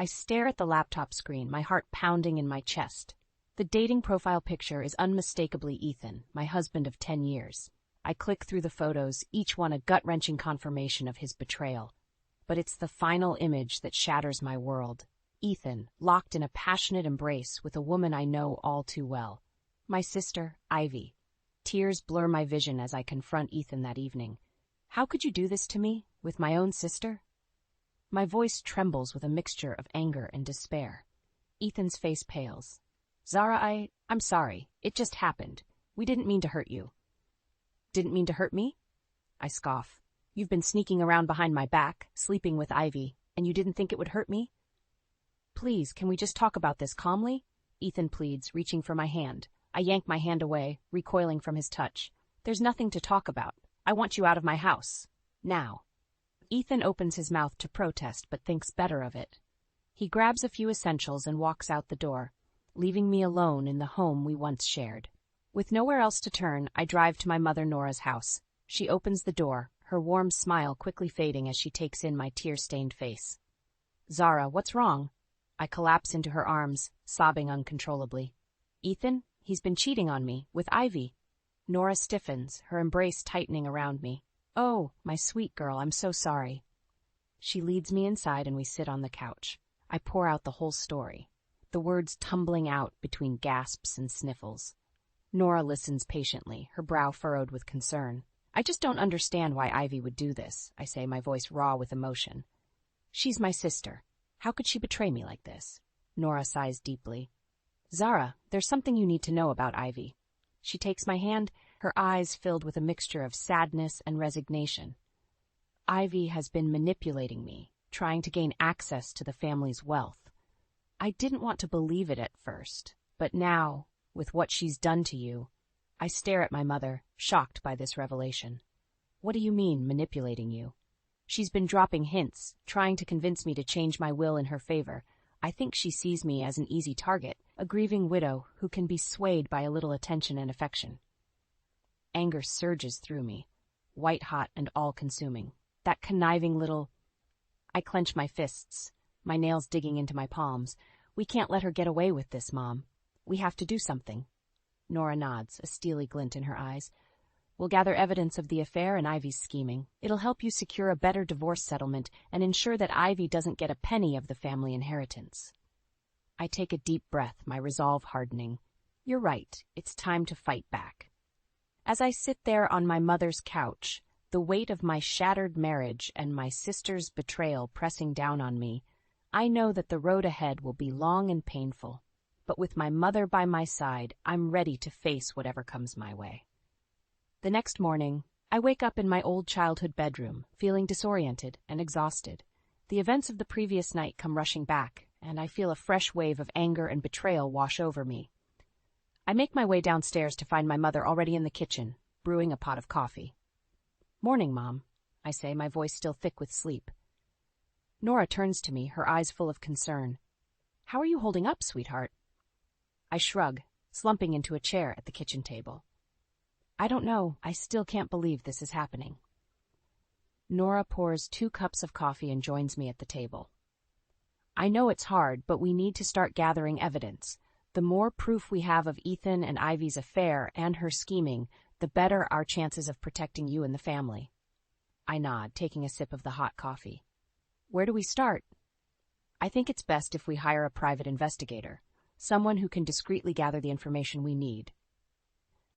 I stare at the laptop screen, my heart pounding in my chest. The dating profile picture is unmistakably Ethan, my husband of 10 years. I click through the photos, each one a gut-wrenching confirmation of his betrayal. But it's the final image that shatters my world. Ethan, locked in a passionate embrace with a woman I know all too well. My sister, Ivy. Tears blur my vision as I confront Ethan that evening. How could you do this to me, with my own sister? My voice trembles with a mixture of anger and despair. Ethan's face pales. Zara, I'm sorry. It just happened. We didn't mean to hurt you. Didn't mean to hurt me? I scoff. You've been sneaking around behind my back, sleeping with Ivy, and you didn't think it would hurt me? Please, can we just talk about this calmly? Ethan pleads, reaching for my hand. I yank my hand away, recoiling from his touch. There's nothing to talk about. I want you out of my house. Now. Ethan opens his mouth to protest, but thinks better of it. He grabs a few essentials and walks out the door, leaving me alone in the home we once shared. With nowhere else to turn, I drive to my mother Nora's house. She opens the door, her warm smile quickly fading as she takes in my tear-stained face. Zara, what's wrong? I collapse into her arms, sobbing uncontrollably. Ethan, he's been cheating on me, with Ivy. Nora stiffens, her embrace tightening around me. Oh, my sweet girl, I'm so sorry. She leads me inside and we sit on the couch. I pour out the whole story, the words tumbling out between gasps and sniffles. Nora listens patiently, her brow furrowed with concern. I just don't understand why Ivy would do this, I say, my voice raw with emotion. She's my sister. How could she betray me like this? Nora sighs deeply. Zara, there's something you need to know about Ivy. She takes my hand, her eyes filled with a mixture of sadness and resignation. Ivy has been manipulating me, trying to gain access to the family's wealth. I didn't want to believe it at first, but now, with what she's done to you, I stare at my mother, shocked by this revelation. What do you mean, manipulating you? She's been dropping hints, trying to convince me to change my will in her favor. I think she sees me as an easy target, a grieving widow who can be swayed by a little attention and affection. Anger surges through me, white-hot and all-consuming. That conniving little... I clench my fists, my nails digging into my palms. We can't let her get away with this, Mom. We have to do something. Nora nods, a steely glint in her eyes. We'll gather evidence of the affair and Ivy's scheming. It'll help you secure a better divorce settlement and ensure that Ivy doesn't get a penny of the family inheritance. I take a deep breath, my resolve hardening. You're right, it's time to fight back. As I sit there on my mother's couch, the weight of my shattered marriage and my sister's betrayal pressing down on me, I know that the road ahead will be long and painful. But with my mother by my side, I'm ready to face whatever comes my way. The next morning, I wake up in my old childhood bedroom, feeling disoriented and exhausted. The events of the previous night come rushing back, and I feel a fresh wave of anger and betrayal wash over me. I make my way downstairs to find my mother already in the kitchen, brewing a pot of coffee. Morning, Mom, I say, my voice still thick with sleep. Nora turns to me, her eyes full of concern. How are you holding up, sweetheart? I shrug, slumping into a chair at the kitchen table. I don't know. I still can't believe this is happening. Nora pours 2 cups of coffee and joins me at the table. I know it's hard, but we need to start gathering evidence. The more proof we have of Ethan and Ivy's affair and her scheming, the better our chances of protecting you and the family. I nod, taking a sip of the hot coffee. Where do we start? I think it's best if we hire a private investigator, someone who can discreetly gather the information we need.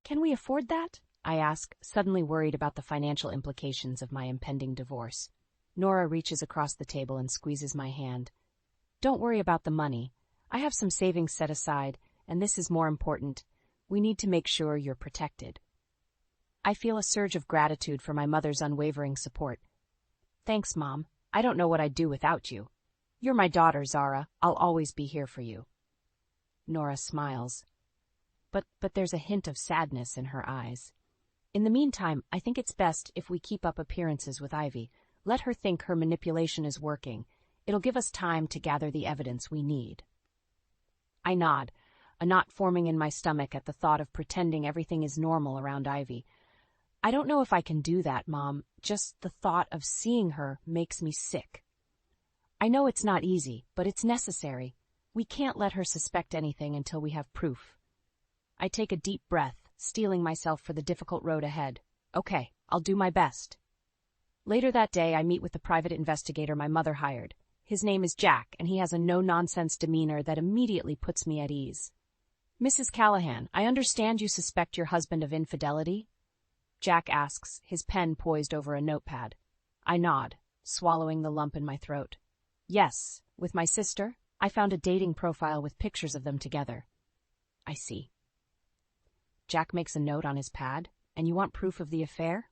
Can we afford that? I ask, suddenly worried about the financial implications of my impending divorce. Nora reaches across the table and squeezes my hand. Don't worry about the money. I have some savings set aside, and this is more important. We need to make sure you're protected. I feel a surge of gratitude for my mother's unwavering support. Thanks, Mom. I don't know what I'd do without you. You're my daughter, Zara. I'll always be here for you. Nora smiles. But there's a hint of sadness in her eyes. In the meantime, I think it's best if we keep up appearances with Ivy. Let her think her manipulation is working. It'll give us time to gather the evidence we need. I nod, a knot forming in my stomach at the thought of pretending everything is normal around Ivy. I don't know if I can do that, Mom. Just the thought of seeing her makes me sick. I know it's not easy, but it's necessary. We can't let her suspect anything until we have proof. I take a deep breath, steeling myself for the difficult road ahead. Okay, I'll do my best. Later that day, I meet with the private investigator my mother hired. His name is Jack, and he has a no-nonsense demeanor that immediately puts me at ease. Mrs. Callahan, I understand you suspect your husband of infidelity? Jack asks, his pen poised over a notepad. I nod, swallowing the lump in my throat. Yes, with my sister, I found a dating profile with pictures of them together. I see. Jack makes a note on his pad, and you want proof of the affair?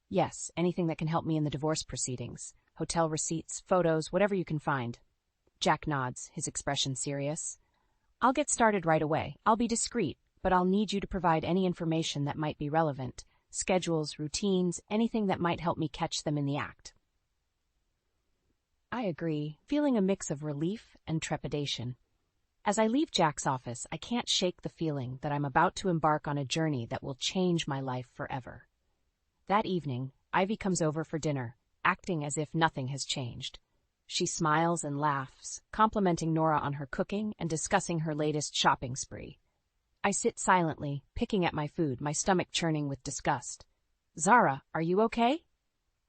Yes, anything that can help me in the divorce proceedings. Hotel receipts, photos, whatever you can find. Jack nods, his expression serious. I'll get started right away. I'll be discreet, but I'll need you to provide any information that might be relevant. Schedules, routines, anything that might help me catch them in the act. I agree, feeling a mix of relief and trepidation. As I leave Jack's office, I can't shake the feeling that I'm about to embark on a journey that will change my life forever. That evening, Ivy comes over for dinner, acting as if nothing has changed. She smiles and laughs, complimenting Nora on her cooking and discussing her latest shopping spree. I sit silently, picking at my food, my stomach churning with disgust. Zara, are you okay?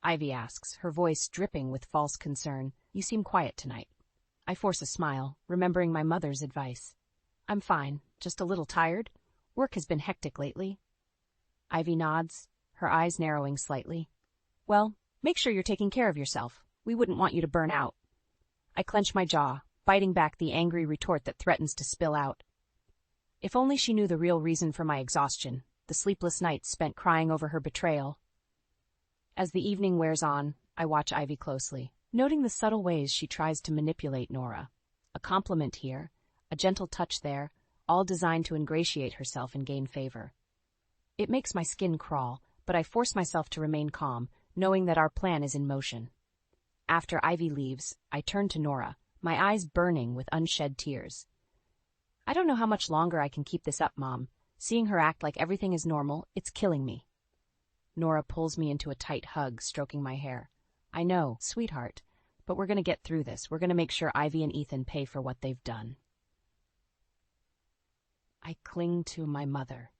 Ivy asks, her voice dripping with false concern. You seem quiet tonight. I force a smile, remembering my mother's advice. I'm fine, just a little tired. Work has been hectic lately. Ivy nods, her eyes narrowing slightly. Well, make sure you're taking care of yourself. We wouldn't want you to burn out. I clench my jaw, biting back the angry retort that threatens to spill out. If only she knew the real reason for my exhaustion, the sleepless nights spent crying over her betrayal. As the evening wears on, I watch Ivy closely, noting the subtle ways she tries to manipulate Nora. A compliment here, a gentle touch there, all designed to ingratiate herself and gain favor. It makes my skin crawl, but I force myself to remain calm, knowing that our plan is in motion. After Ivy leaves, I turn to Nora, my eyes burning with unshed tears. I don't know how much longer I can keep this up, Mom. Seeing her act like everything is normal, it's killing me. Nora pulls me into a tight hug, stroking my hair. I know, sweetheart, but we're going to get through this. We're going to make sure Ivy and Ethan pay for what they've done. I cling to my mother,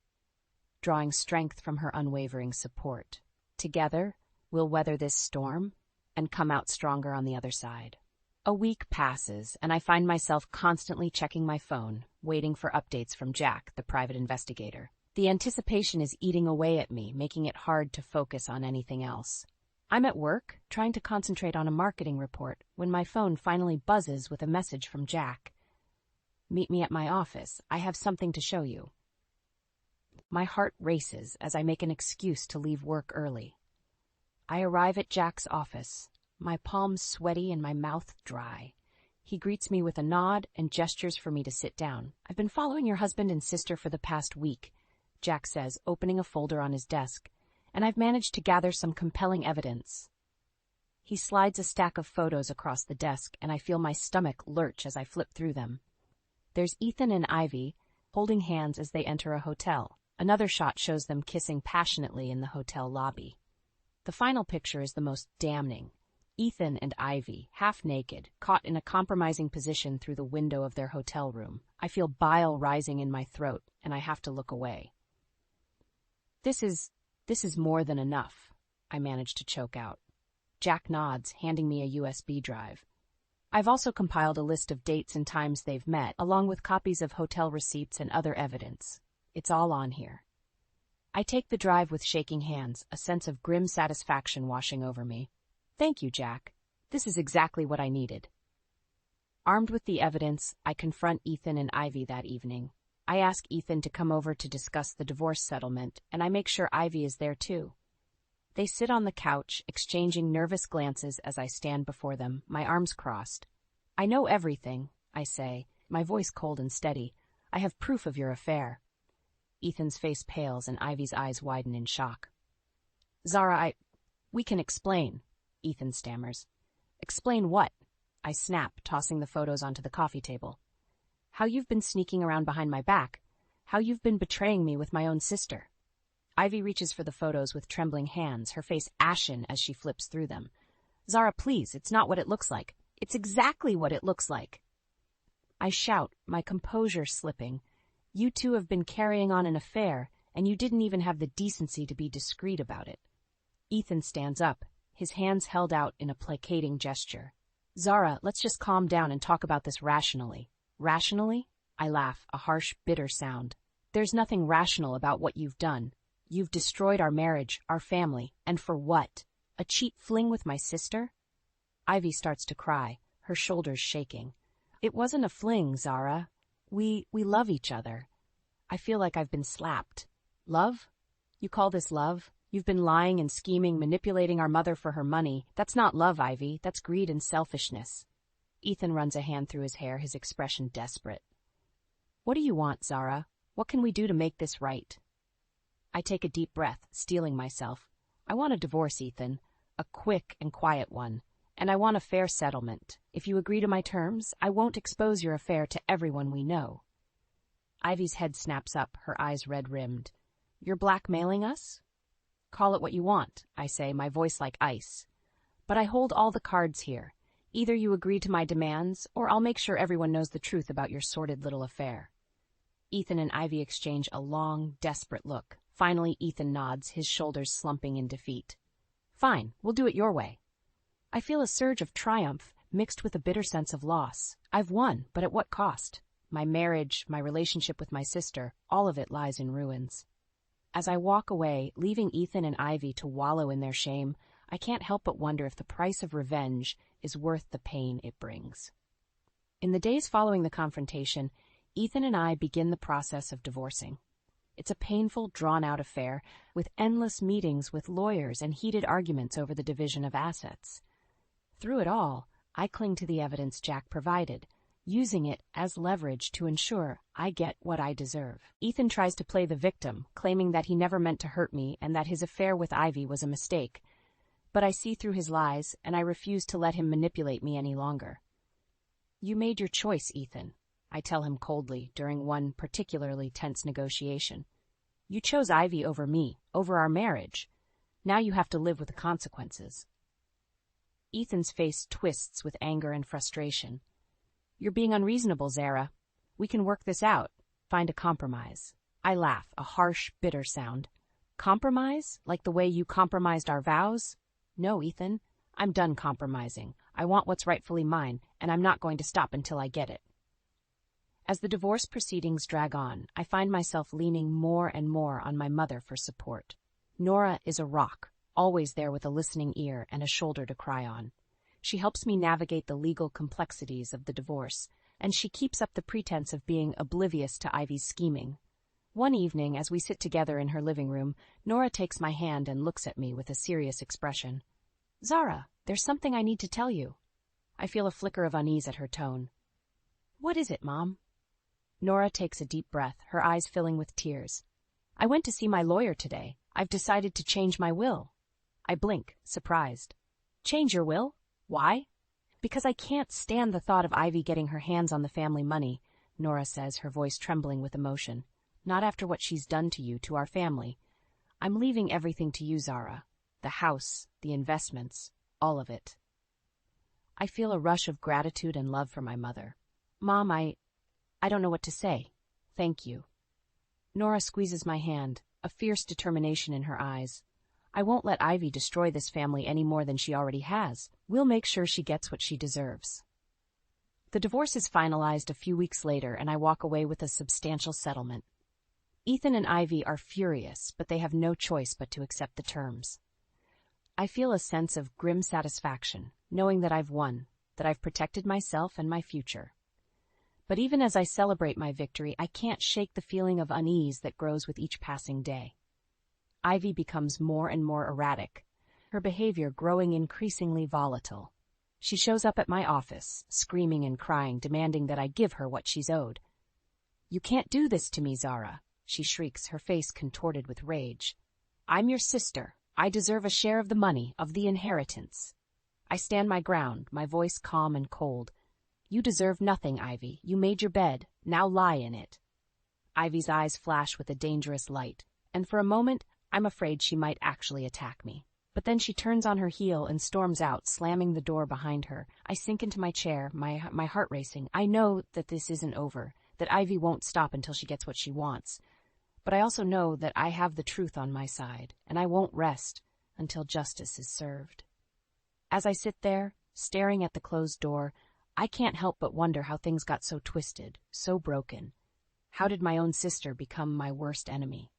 drawing strength from her unwavering support. Together, we'll weather this storm and come out stronger on the other side. A week passes, and I find myself constantly checking my phone, waiting for updates from Jack, the private investigator. The anticipation is eating away at me, making it hard to focus on anything else. I'm at work, trying to concentrate on a marketing report, when my phone finally buzzes with a message from Jack. Meet me at my office. I have something to show you. My heart races as I make an excuse to leave work early. I arrive at Jack's office, my palms sweaty and my mouth dry. He greets me with a nod and gestures for me to sit down. I've been following your husband and sister for the past week, Jack says, opening a folder on his desk, and I've managed to gather some compelling evidence. He slides a stack of photos across the desk, and I feel my stomach lurch as I flip through them. There's Ethan and Ivy, holding hands as they enter a hotel. Another shot shows them kissing passionately in the hotel lobby. The final picture is the most damning. Ethan and Ivy, half naked, caught in a compromising position through the window of their hotel room. I feel bile rising in my throat, and I have to look away. This is more than enough, I manage to choke out. Jack nods, handing me a USB drive. I've also compiled a list of dates and times they've met, along with copies of hotel receipts and other evidence. It's all on here. I take the drive with shaking hands, a sense of grim satisfaction washing over me. Thank you, Jack. This is exactly what I needed. Armed with the evidence, I confront Ethan and Ivy that evening. I ask Ethan to come over to discuss the divorce settlement, and I make sure Ivy is there too. They sit on the couch, exchanging nervous glances as I stand before them, my arms crossed. I know everything, I say, my voice cold and steady. I have proof of your affair. Ethan's face pales and Ivy's eyes widen in shock. Zara, we can explain, Ethan stammers. Explain what? I snap, tossing the photos onto the coffee table. How you've been sneaking around behind my back. How you've been betraying me with my own sister. Ivy reaches for the photos with trembling hands, her face ashen as she flips through them. Zara, please, it's not what it looks like. It's exactly what it looks like. I shout, my composure slipping. You two have been carrying on an affair, and you didn't even have the decency to be discreet about it. Ethan stands up, his hands held out in a placating gesture. Zara, let's just calm down and talk about this rationally. Rationally? I laugh, a harsh, bitter sound. There's nothing rational about what you've done. You've destroyed our marriage, our family, and for what? A cheap fling with my sister? Ivy starts to cry, her shoulders shaking. It wasn't a fling, Zara. We love each other. I feel like I've been slapped. Love? You call this love? You've been lying and scheming, manipulating our mother for her money. That's not love, Ivy. That's greed and selfishness. Ethan runs a hand through his hair, his expression desperate. What do you want, Zara? What can we do to make this right? I take a deep breath, steeling myself. I want a divorce, Ethan. A quick and quiet one. And I want a fair settlement. If you agree to my terms, I won't expose your affair to everyone we know. Ivy's head snaps up, her eyes red-rimmed. You're blackmailing us? Call it what you want, I say, my voice like ice. But I hold all the cards here. Either you agree to my demands, or I'll make sure everyone knows the truth about your sordid little affair. Ethan and Ivy exchange a long, desperate look. Finally, Ethan nods, his shoulders slumping in defeat. Fine, we'll do it your way. I feel a surge of triumph, mixed with a bitter sense of loss. I've won, but at what cost? My marriage, my relationship with my sister, all of it lies in ruins. As I walk away, leaving Ethan and Ivy to wallow in their shame, I can't help but wonder if the price of revenge is worth the pain it brings. In the days following the confrontation, Ethan and I begin the process of divorcing. It's a painful, drawn-out affair, with endless meetings with lawyers and heated arguments over the division of assets. Through it all, I cling to the evidence Jack provided, using it as leverage to ensure I get what I deserve. Ethan tries to play the victim, claiming that he never meant to hurt me and that his affair with Ivy was a mistake. But I see through his lies, and I refuse to let him manipulate me any longer. You made your choice, Ethan, I tell him coldly during one particularly tense negotiation. You chose Ivy over me, over our marriage. Now you have to live with the consequences. Ethan's face twists with anger and frustration. You're being unreasonable, Zara. We can work this out. Find a compromise. I laugh, a harsh, bitter sound. Compromise? Like the way you compromised our vows? No, Ethan. I'm done compromising. I want what's rightfully mine, and I'm not going to stop until I get it. As the divorce proceedings drag on, I find myself leaning more and more on my mother for support. Nora is a rock, always there with a listening ear and a shoulder to cry on. She helps me navigate the legal complexities of the divorce, and she keeps up the pretense of being oblivious to Ivy's scheming. One evening, as we sit together in her living room, Nora takes my hand and looks at me with a serious expression. Zara, there's something I need to tell you. I feel a flicker of unease at her tone. What is it, Mom? Nora takes a deep breath, her eyes filling with tears. I went to see my lawyer today. I've decided to change my will. I blink, surprised. Change your will? Why? Because I can't stand the thought of Ivy getting her hands on the family money, Nora says, her voice trembling with emotion. Not after what she's done to you, to our family. I'm leaving everything to you, Zara. The house, the investments, all of it. I feel a rush of gratitude and love for my mother. Mom, I don't know what to say. Thank you. Nora squeezes my hand, a fierce determination in her eyes. I won't let Ivy destroy this family any more than she already has. We'll make sure she gets what she deserves. The divorce is finalized a few weeks later, and I walk away with a substantial settlement. Ethan and Ivy are furious, but they have no choice but to accept the terms. I feel a sense of grim satisfaction, knowing that I've won, that I've protected myself and my future. But even as I celebrate my victory, I can't shake the feeling of unease that grows with each passing day. Ivy becomes more and more erratic, her behavior growing increasingly volatile. She shows up at my office, screaming and crying, demanding that I give her what she's owed. You can't do this to me, Zara, she shrieks, her face contorted with rage. I'm your sister. I deserve a share of the money, of the inheritance. I stand my ground, my voice calm and cold. You deserve nothing, Ivy. You made your bed. Now lie in it. Ivy's eyes flash with a dangerous light, and for a moment, I'm afraid she might actually attack me. But then she turns on her heel and storms out, slamming the door behind her. I sink into my chair, my heart racing. I know that this isn't over, that Ivy won't stop until she gets what she wants. But I also know that I have the truth on my side, and I won't rest until justice is served. As I sit there, staring at the closed door, I can't help but wonder how things got so twisted, so broken. How did my own sister become my worst enemy?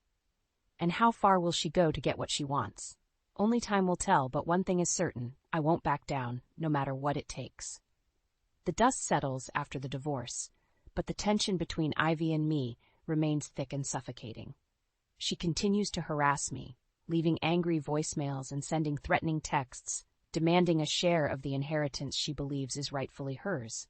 And how far will she go to get what she wants? Only time will tell, but one thing is certain, I won't back down, no matter what it takes. The dust settles after the divorce, but the tension between Ivy and me remains thick and suffocating. She continues to harass me, leaving angry voicemails and sending threatening texts, demanding a share of the inheritance she believes is rightfully hers.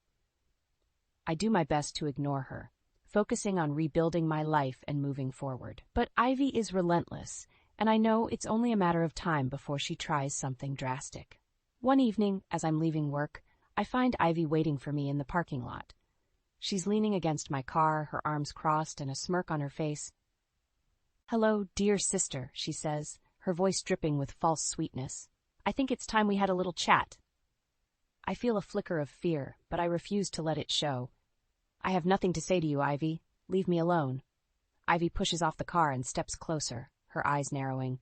I do my best to ignore her, focusing on rebuilding my life and moving forward. But Ivy is relentless, and I know it's only a matter of time before she tries something drastic. One evening, as I'm leaving work, I find Ivy waiting for me in the parking lot. She's leaning against my car, her arms crossed and a smirk on her face. "Hello, dear sister," she says, her voice dripping with false sweetness. "I think it's time we had a little chat." I feel a flicker of fear, but I refuse to let it show. "I have nothing to say to you, Ivy. Leave me alone." Ivy pushes off the car and steps closer, her eyes narrowing.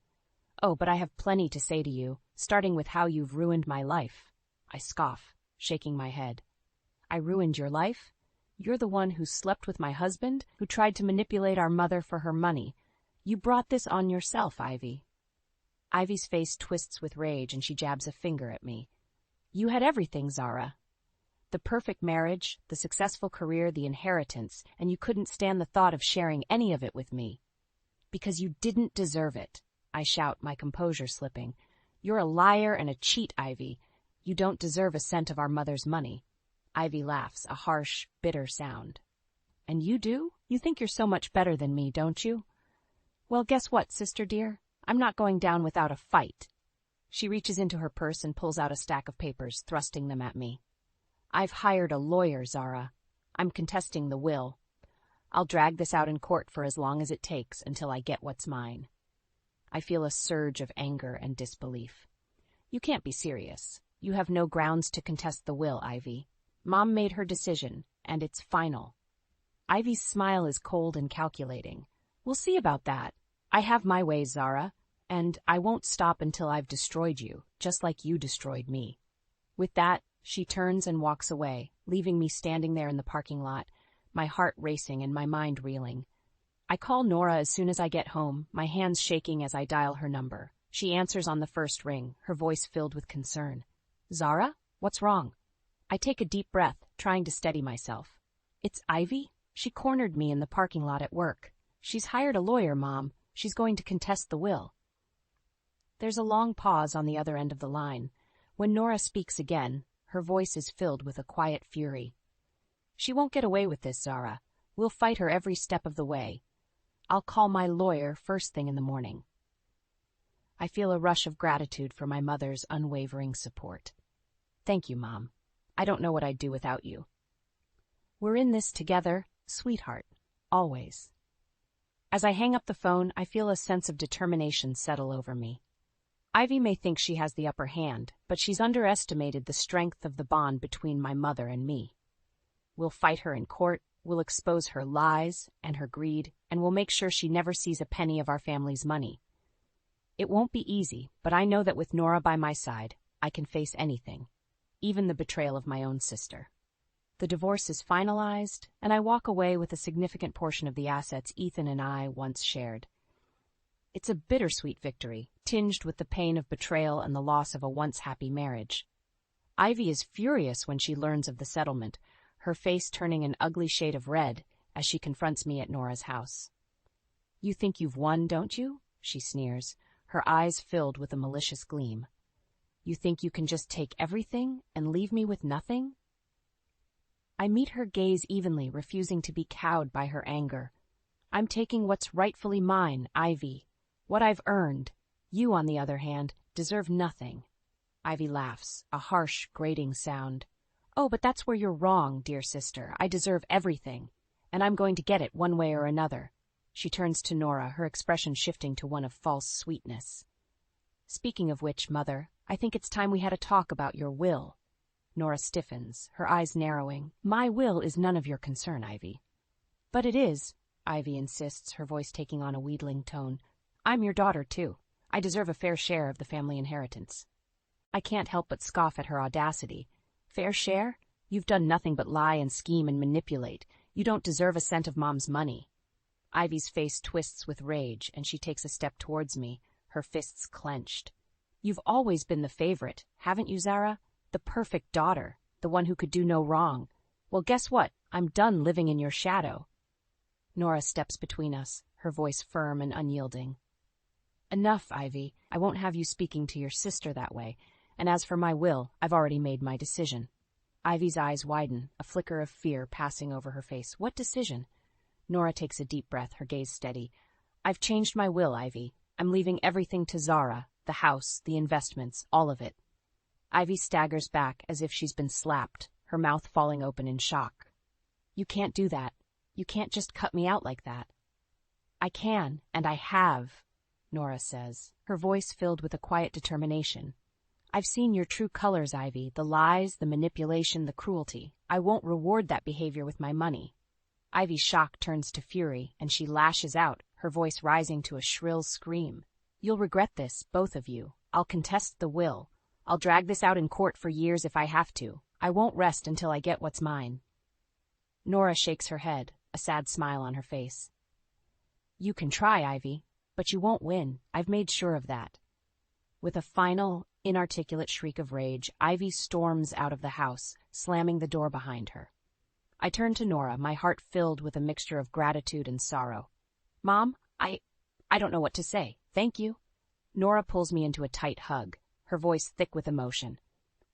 "Oh, but I have plenty to say to you, starting with how you've ruined my life." I scoff, shaking my head. "I ruined your life? You're the one who slept with my husband, who tried to manipulate our mother for her money. You brought this on yourself, Ivy." Ivy's face twists with rage and she jabs a finger at me. "You had everything, Zara. The perfect marriage, the successful career, the inheritance, and you couldn't stand the thought of sharing any of it with me. Because you didn't deserve it," I shout, my composure slipping. "You're a liar and a cheat, Ivy. You don't deserve a cent of our mother's money." Ivy laughs, a harsh, bitter sound. "And you do? You think you're so much better than me, don't you? Well, guess what, sister dear? I'm not going down without a fight." She reaches into her purse and pulls out a stack of papers, thrusting them at me. "I've hired a lawyer, Zara. I'm contesting the will. I'll drag this out in court for as long as it takes until I get what's mine." I feel a surge of anger and disbelief. "You can't be serious. You have no grounds to contest the will, Ivy. Mom made her decision, and it's final." Ivy's smile is cold and calculating. "We'll see about that. I have my ways, Zara, and I won't stop until I've destroyed you, just like you destroyed me." With that, she turns and walks away, leaving me standing there in the parking lot, my heart racing and my mind reeling. I call Nora as soon as I get home, my hands shaking as I dial her number. She answers on the first ring, her voice filled with concern. "Zara? What's wrong?" I take a deep breath, trying to steady myself. "It's Ivy? She cornered me in the parking lot at work. She's hired a lawyer, Mom. She's going to contest the will." There's a long pause on the other end of the line. When Nora speaks again, her voice is filled with a quiet fury. "She won't get away with this, Zara. We'll fight her every step of the way. I'll call my lawyer first thing in the morning." I feel a rush of gratitude for my mother's unwavering support. "Thank you, Mom. I don't know what I'd do without you." "We're in this together, sweetheart. Always." As I hang up the phone, I feel a sense of determination settle over me. Ivy may think she has the upper hand, but she's underestimated the strength of the bond between my mother and me. We'll fight her in court, we'll expose her lies and her greed, and we'll make sure she never sees a penny of our family's money. It won't be easy, but I know that with Nora by my side, I can face anything, even the betrayal of my own sister. The divorce is finalized, and I walk away with a significant portion of the assets Ethan and I once shared. It's a bittersweet victory, tinged with the pain of betrayal and the loss of a once-happy marriage. Ivy is furious when she learns of the settlement, her face turning an ugly shade of red as she confronts me at Nora's house. "You think you've won, don't you?" she sneers, her eyes filled with a malicious gleam. "You think you can just take everything and leave me with nothing?" I meet her gaze evenly, refusing to be cowed by her anger. "I'm taking what's rightfully mine, Ivy. What I've earned. You, on the other hand, deserve nothing." Ivy laughs, a harsh, grating sound. "Oh, but that's where you're wrong, dear sister. I deserve everything, and I'm going to get it one way or another." She turns to Nora, her expression shifting to one of false sweetness. Speaking of which, Mother, I think it's time we had a talk about your will. Nora stiffens, her eyes narrowing. My will is none of your concern, Ivy. But it is, Ivy insists, her voice taking on a wheedling tone. I'm your daughter, too. I deserve a fair share of the family inheritance. I can't help but scoff at her audacity. Fair share? You've done nothing but lie and scheme and manipulate. You don't deserve a cent of Mom's money. Ivy's face twists with rage, and she takes a step towards me, her fists clenched. You've always been the favorite, haven't you, Zara? The perfect daughter, the one who could do no wrong. Well, guess what? I'm done living in your shadow. Nora steps between us, her voice firm and unyielding. Enough, Ivy. I won't have you speaking to your sister that way. And as for my will, I've already made my decision. Ivy's eyes widen, a flicker of fear passing over her face. What decision? Nora takes a deep breath, her gaze steady. I've changed my will, Ivy. I'm leaving everything to Zara, the house, the investments, all of it. Ivy staggers back as if she's been slapped, her mouth falling open in shock. You can't do that. You can't just cut me out like that. I can, and I have, Nora says, her voice filled with a quiet determination. I've seen your true colors, Ivy, the lies, the manipulation, the cruelty. I won't reward that behavior with my money. Ivy's shock turns to fury, and she lashes out, her voice rising to a shrill scream. You'll regret this, both of you. I'll contest the will. I'll drag this out in court for years if I have to. I won't rest until I get what's mine. Nora shakes her head, a sad smile on her face. You can try, Ivy, but you won't win. I've made sure of that. With a final, inarticulate shriek of rage, Ivy storms out of the house, slamming the door behind her. I turn to Nora, my heart filled with a mixture of gratitude and sorrow. Mom, I don't know what to say. Thank you. Nora pulls me into a tight hug, her voice thick with emotion.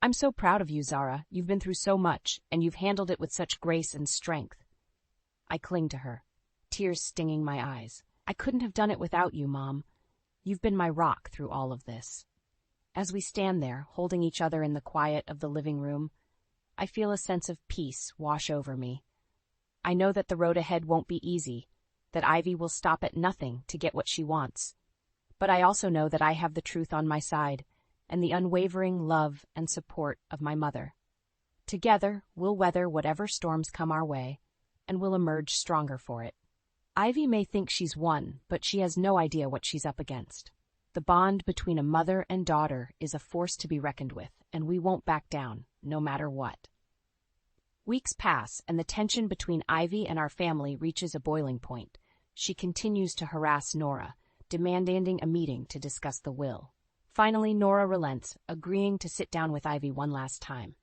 I'm so proud of you, Zara. You've been through so much, and you've handled it with such grace and strength. I cling to her, tears stinging my eyes. I couldn't have done it without you, Mom. You've been my rock through all of this. As we stand there, holding each other in the quiet of the living room, I feel a sense of peace wash over me. I know that the road ahead won't be easy, that Ivy will stop at nothing to get what she wants. But I also know that I have the truth on my side, and the unwavering love and support of my mother. Together, we'll weather whatever storms come our way, and we'll emerge stronger for it. Ivy may think she's won, but she has no idea what she's up against. The bond between a mother and daughter is a force to be reckoned with, and we won't back down, no matter what. Weeks pass, and the tension between Ivy and our family reaches a boiling point. She continues to harass Nora, demanding a meeting to discuss the will. Finally, Nora relents, agreeing to sit down with Ivy one last time.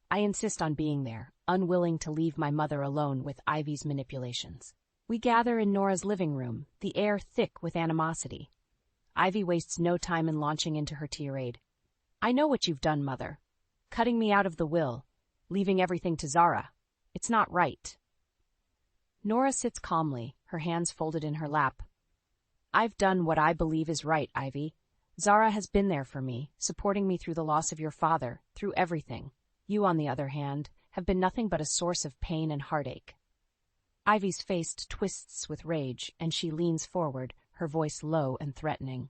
I insist on being there, unwilling to leave my mother alone with Ivy's manipulations. We gather in Nora's living room, the air thick with animosity. Ivy wastes no time in launching into her tirade. I know what you've done, Mother. Cutting me out of the will, leaving everything to Zara. It's not right. Nora sits calmly, her hands folded in her lap. I've done what I believe is right, Ivy. Zara has been there for me, supporting me through the loss of your father, through everything. You, on the other hand, have been nothing but a source of pain and heartache. Ivy's face twists with rage, and she leans forward, her voice low and threatening.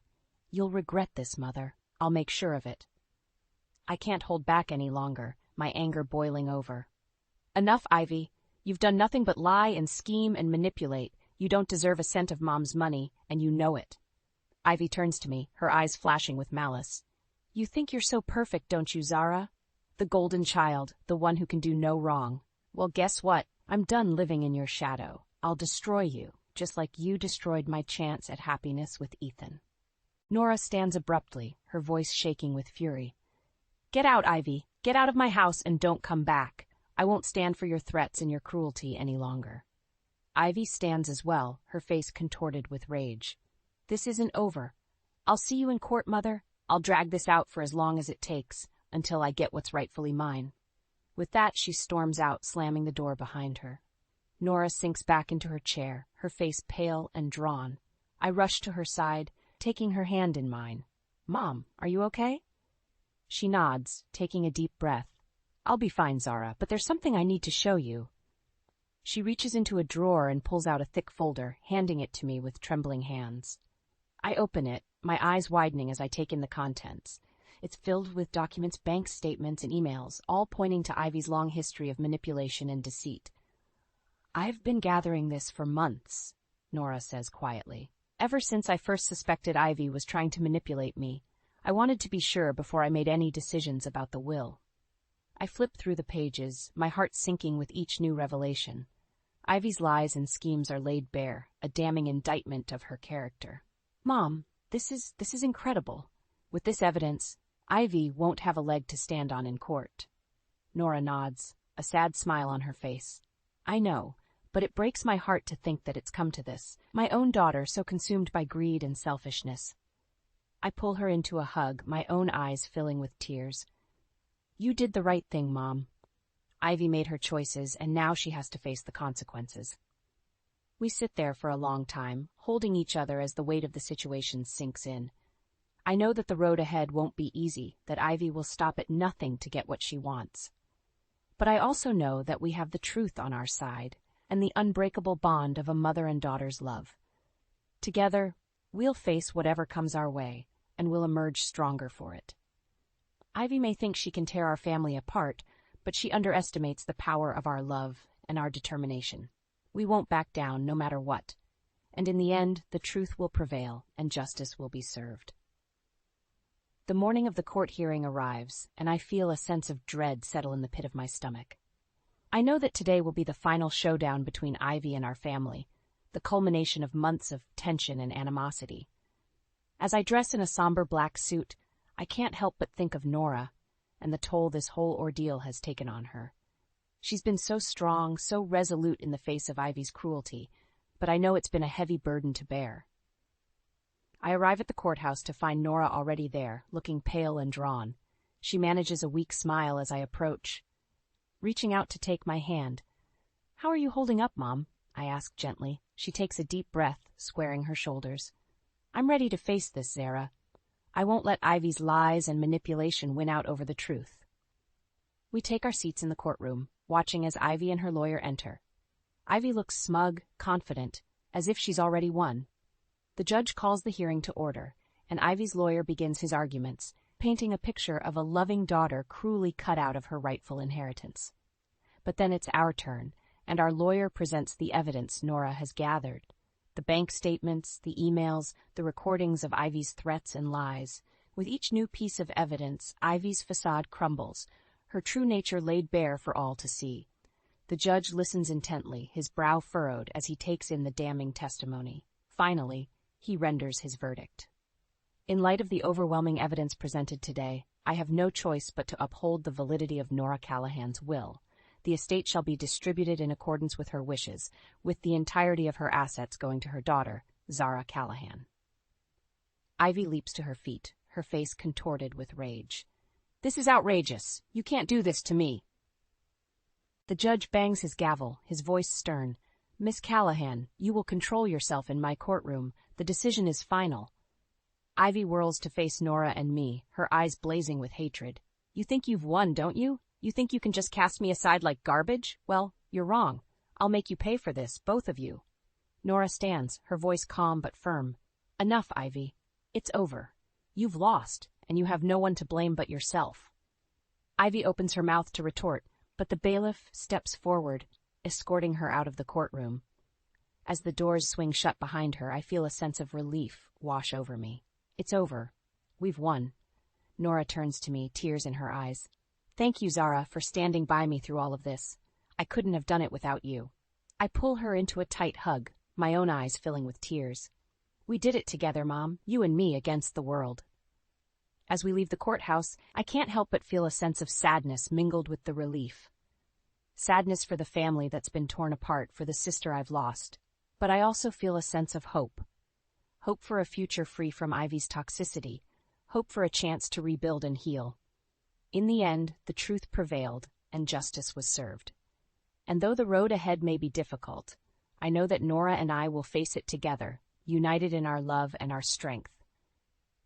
You'll regret this, Mother. I'll make sure of it. I can't hold back any longer, my anger boiling over. Enough, Ivy. You've done nothing but lie and scheme and manipulate. You don't deserve a cent of Mom's money, and you know it. Ivy turns to me, her eyes flashing with malice. You think you're so perfect, don't you, Zara? The golden child, the one who can do no wrong. Well, guess what? I'm done living in your shadow. I'll destroy you, just like you destroyed my chance at happiness with Ethan. Nora stands abruptly, her voice shaking with fury. Get out, Ivy. Get out of my house and don't come back. I won't stand for your threats and your cruelty any longer. Ivy stands as well, her face contorted with rage. This isn't over. I'll see you in court, Mother. I'll drag this out for as long as it takes, until I get what's rightfully mine. With that, she storms out, slamming the door behind her. Nora sinks back into her chair, her face pale and drawn. I rush to her side, taking her hand in mine. Mom, are you okay? She nods, taking a deep breath. I'll be fine, Zara, but there's something I need to show you. She reaches into a drawer and pulls out a thick folder, handing it to me with trembling hands. I open it, my eyes widening as I take in the contents. It's filled with documents, bank statements, and emails, all pointing to Ivy's long history of manipulation and deceit. "I've been gathering this for months," Nora says quietly. "Ever since I first suspected Ivy was trying to manipulate me, I wanted to be sure before I made any decisions about the will." I flip through the pages, my heart sinking with each new revelation. Ivy's lies and schemes are laid bare, a damning indictment of her character. "Mom, this is incredible. With this evidence, Ivy won't have a leg to stand on in court." Nora nods, a sad smile on her face. "I know, but it breaks my heart to think that it's come to this. My own daughter so consumed by greed and selfishness." I pull her into a hug, my own eyes filling with tears. "You did the right thing, Mom. Ivy made her choices, and now she has to face the consequences." We sit there for a long time, holding each other as the weight of the situation sinks in. I know that the road ahead won't be easy, that Ivy will stop at nothing to get what she wants. But I also know that we have the truth on our side, and the unbreakable bond of a mother and daughter's love. Together, we'll face whatever comes our way, and we'll emerge stronger for it. Ivy may think she can tear our family apart, but she underestimates the power of our love and our determination. We won't back down no matter what, and in the end, the truth will prevail and justice will be served. The morning of the court hearing arrives, and I feel a sense of dread settle in the pit of my stomach. I know that today will be the final showdown between Ivy and our family, the culmination of months of tension and animosity. As I dress in a somber black suit, I can't help but think of Nora and the toll this whole ordeal has taken on her. She's been so strong, so resolute in the face of Ivy's cruelty, but I know it's been a heavy burden to bear. I arrive at the courthouse to find Nora already there, looking pale and drawn. She manages a weak smile as I approach, reaching out to take my hand. "How are you holding up, Mom?" I ask gently. She takes a deep breath, squaring her shoulders. "I'm ready to face this, Zara. I won't let Ivy's lies and manipulation win out over the truth." We take our seats in the courtroom, watching as Ivy and her lawyer enter. Ivy looks smug, confident, as if she's already won. The judge calls the hearing to order, and Ivy's lawyer begins his arguments, painting a picture of a loving daughter cruelly cut out of her rightful inheritance. But then it's our turn, and our lawyer presents the evidence Nora has gathered. The bank statements, the emails, the recordings of Ivy's threats and lies. With each new piece of evidence, Ivy's facade crumbles, her true nature laid bare for all to see. The judge listens intently, his brow furrowed as he takes in the damning testimony. Finally, he renders his verdict. In light of the overwhelming evidence presented today, I have no choice but to uphold the validity of Nora Callahan's will. The estate shall be distributed in accordance with her wishes, with the entirety of her assets going to her daughter, Zara Callahan. Ivy leaps to her feet, her face contorted with rage. "This is outrageous. You can't do this to me." The judge bangs his gavel, his voice stern. "Miss Callahan, you will control yourself in my courtroom. The decision is final." Ivy whirls to face Nora and me, her eyes blazing with hatred. "You think you've won, don't you? You think you can just cast me aside like garbage? Well, you're wrong. I'll make you pay for this, both of you." Nora stands, her voice calm but firm. "Enough, Ivy. It's over. You've lost, and you have no one to blame but yourself." Ivy opens her mouth to retort, but the bailiff steps forward, escorting her out of the courtroom. As the doors swing shut behind her, I feel a sense of relief wash over me. It's over. We've won. Nora turns to me, tears in her eyes. "Thank you, Zara, for standing by me through all of this. I couldn't have done it without you." I pull her into a tight hug, my own eyes filling with tears. "We did it together, Mom, you and me against the world." As we leave the courthouse, I can't help but feel a sense of sadness mingled with the relief. Sadness for the family that's been torn apart, for the sister I've lost. But I also feel a sense of hope. Hope for a future free from Ivy's toxicity. Hope for a chance to rebuild and heal. In the end, the truth prevailed, and justice was served. And though the road ahead may be difficult, I know that Nora and I will face it together, united in our love and our strength.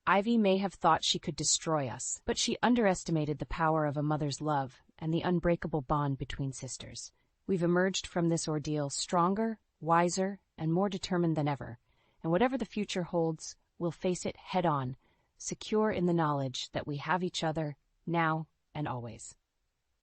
Ivy may have thought she could destroy us, but she underestimated the power of a mother's love and the unbreakable bond between sisters. We've emerged from this ordeal stronger, wiser, and more determined than ever, and whatever the future holds, we'll face it head on, secure in the knowledge that we have each other now and always.